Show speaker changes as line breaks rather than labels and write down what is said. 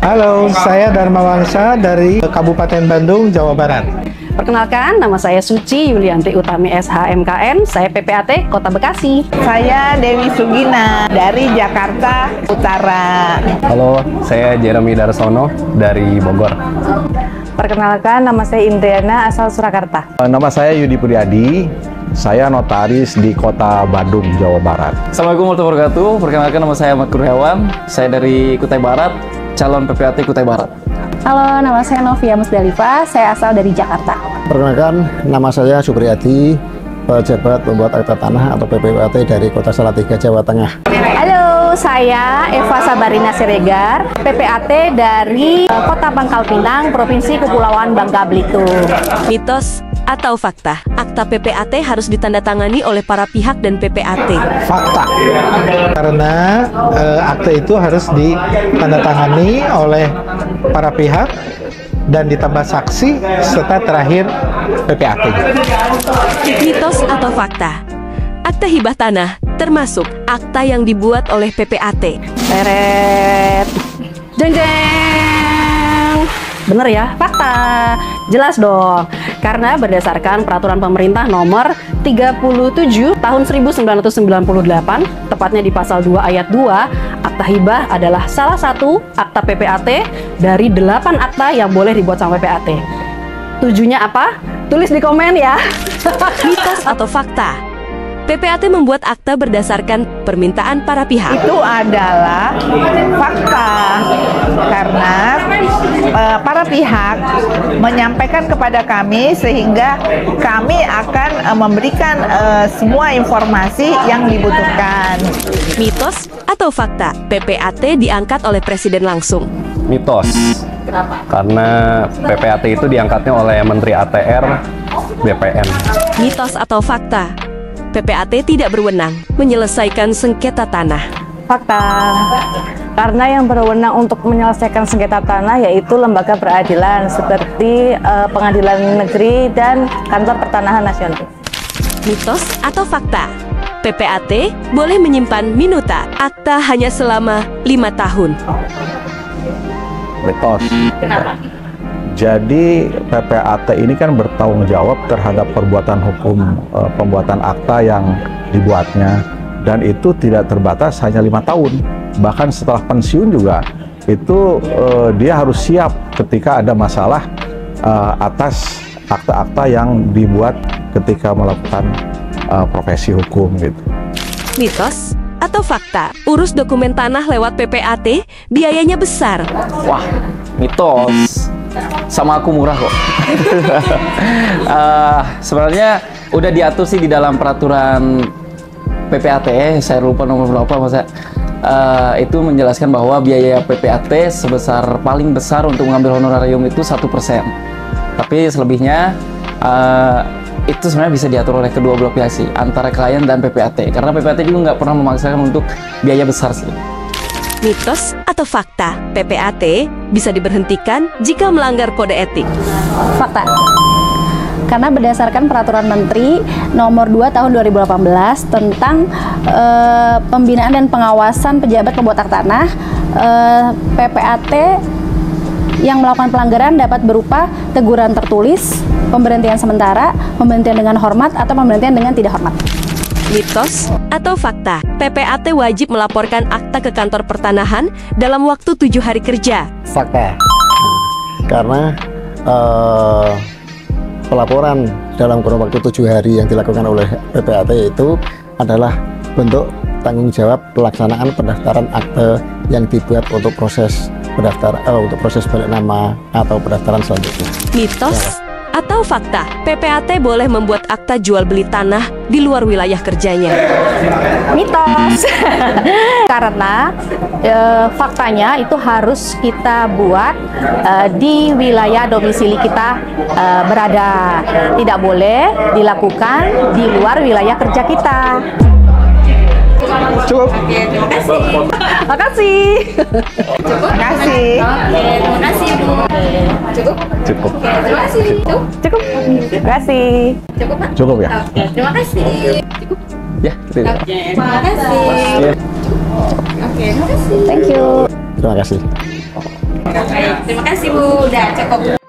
Halo, saya Dharma Wangsa dari Kabupaten Bandung, Jawa Barat.
Perkenalkan, nama saya Suci Yulianti Utami SHMKN, saya PPAT Kota Bekasi.
Saya Dewi Sugina dari Jakarta Utara.
Halo, saya Jeremy Darsono dari Bogor.
Perkenalkan, nama saya Indriana asal Surakarta.
Nama saya Yudi Priadi, saya notaris di Kota Bandung, Jawa Barat.
Assalamualaikum warahmatullahi wabarakatuh. Perkenalkan, nama saya Ahmad Kurniawan, saya dari Kutai Barat, calon PPAT Kutai Barat.
Halo, nama saya Novia Musdalifah, saya asal dari Jakarta.
Perkenalkan, nama saya Supriyadi, pejabat pembuat akta tanah atau PPAT dari Kota Salatiga, Jawa Tengah.
Halo, saya Eva Sabarina Siregar, PPAT dari Kota Pangkal Pinang, Provinsi Kepulauan Bangka Belitung.
Mitos atau fakta? Akta PPAT harus ditandatangani oleh para pihak dan PPAT.
Fakta, karena akta itu harus ditandatangani oleh para pihak dan ditambah saksi serta terakhir PPAT.
Mitos atau fakta? Akta hibah tanah termasuk akta yang dibuat oleh PPAT.
Teret. Jeng jeng. Bener ya, fakta. Jelas dong. Karena berdasarkan peraturan pemerintah nomor 37 tahun 1998, tepatnya di pasal 2 ayat 2, akta hibah adalah salah satu akta PPAT dari 8 akta yang boleh dibuat sama PPAT. Tujuannya apa? Tulis di komen ya.
Mitos atau fakta? PPAT membuat akta berdasarkan permintaan para pihak.
Itu adalah fakta karena para pihak menyampaikan kepada kami sehingga kami akan memberikan semua informasi yang dibutuhkan.
Mitos atau fakta? PPAT diangkat oleh Presiden langsung.
Mitos.
Kenapa?
Karena PPAT itu diangkatnya oleh Menteri ATR BPN.
Mitos atau fakta? PPAT tidak berwenang menyelesaikan sengketa tanah.
Fakta. Karena yang berwenang untuk menyelesaikan sengketa tanah yaitu lembaga peradilan seperti Pengadilan Negeri dan Kantor Pertanahan Nasional.
Mitos atau fakta? PPAT boleh menyimpan minuta akta hanya selama 5 tahun.
Mitos.
Kenapa?
Jadi PPAT ini kan bertanggung jawab terhadap perbuatan hukum pembuatan akta yang dibuatnya, dan itu tidak terbatas hanya 5 tahun. Bahkan setelah pensiun juga itu dia harus siap ketika ada masalah atas akta-akta yang dibuat ketika melakukan profesi hukum gitu.
Mitos atau fakta? Urus dokumen tanah lewat PPAT biayanya besar.
Wah, mitos. Sama aku murah kok. Sebenarnya udah diatur sih di dalam peraturan PPAT, saya lupa nomor berapa masa. Itu menjelaskan bahwa biaya PPAT sebesar paling besar untuk mengambil honorarium itu 1%. Tapi selebihnya itu sebenarnya bisa diatur oleh kedua belah pihak sih, antara klien dan PPAT. Karena PPAT juga nggak pernah memaksakan untuk biaya besar sih.
Mitos atau fakta? PPAT bisa diberhentikan jika melanggar kode etik.
Fakta. Karena berdasarkan peraturan Menteri nomor 2 tahun 2018 tentang pembinaan dan pengawasan pejabat pembuat akta tanah, PPAT yang melakukan pelanggaran dapat berupa teguran tertulis, pemberhentian sementara, pemberhentian dengan hormat, atau pemberhentian dengan tidak hormat.
Mitos atau fakta? PPAT wajib melaporkan akta ke kantor pertanahan dalam waktu 7 hari kerja.
Fakta. karena pelaporan dalam kurun waktu 7 hari yang dilakukan oleh PPAT itu adalah bentuk tanggung jawab pelaksanaan pendaftaran akte yang dibuat untuk proses untuk proses balik nama atau pendaftaran selanjutnya.
Mitos atau fakta, PPAT boleh membuat akta jual beli tanah di luar wilayah kerjanya.
Mitos. Karena faktanya itu harus kita buat di wilayah domisili kita berada. Tidak boleh dilakukan di luar wilayah kerja kita.
Cukup.
Makasih.
Terima kasih.
Terima kasih Bu. Cukup?
Cukup.
Terima kasih.
Cukup. Terima kasih.
Cukup Pak?
Cukup ya.
Oke, terima kasih. Cukup.
Ya, gitu ya.
Terima kasih. Oke, terima kasih.
Thank you.
Terima kasih.
Terima kasih Bu. Udah cukup.